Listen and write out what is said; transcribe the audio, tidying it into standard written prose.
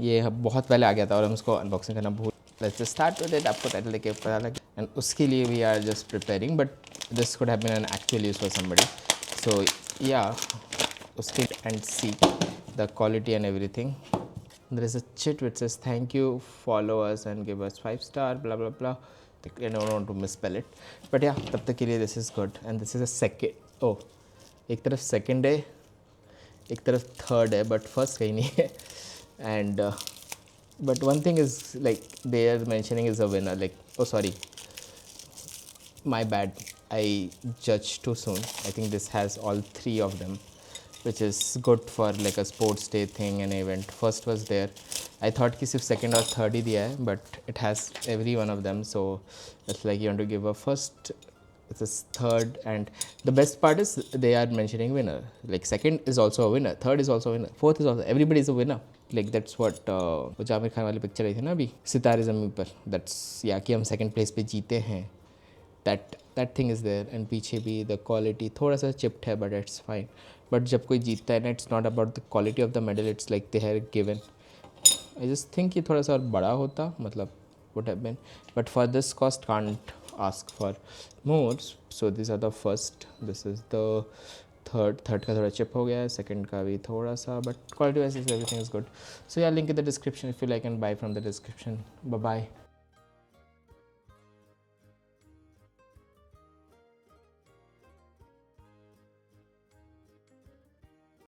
ये बहुत पहले आ गया था और हम उसको अनबॉक्सिंग करना भूल. Let's just start with it. आपको टाइटल देके पता लगे. And उसके लिए we are just preparing, but this could have been an actual use for somebody. So yeah, उसके and see the quality and everything. There is a chit which says thank you, follow us and give us 5-star, blah blah blah. I don't want to misspell it, but yeah, तब तक के लिए this is good. And this is a second. Oh, एक तरफ second है, एक तरफ third है, but first कहीं नहीं है. And but one thing is like they are mentioning is a winner. Like, oh sorry, my bad, I judged too soon. I think this has all three of them, which is good for like a sports day thing and event. First was there. I thought कि सिर्फ second और third ही दिया है, but it has every one of them. So it's like you want to give a first, this is third, and the best part is they are mentioning winner. Like second is also a winner, third is also a winner, fourth is also, everybody is a winner. Like that's what वो जो आमिर खान वाली picture आई थी ना अभी सितारे ज़मीन पर, that's या कि हम second place पे जीते हैं, that thing is there. And पीछे भी the quality थोड़ा सा chipped है but it's fine. But जब कोई जीतता है ना, it's not about the quality of the medal, it's like they are given. I just think कि थोड़ा सा और बड़ा होता, मतलब would have been, but for this cost can't ask for more. So these are the first, this is the third का थोड़ा chip हो गया है, second का भी थोड़ा सा, but quality wise everything is good. So yeah, link in the description if you like and buy from the description. Bye bye.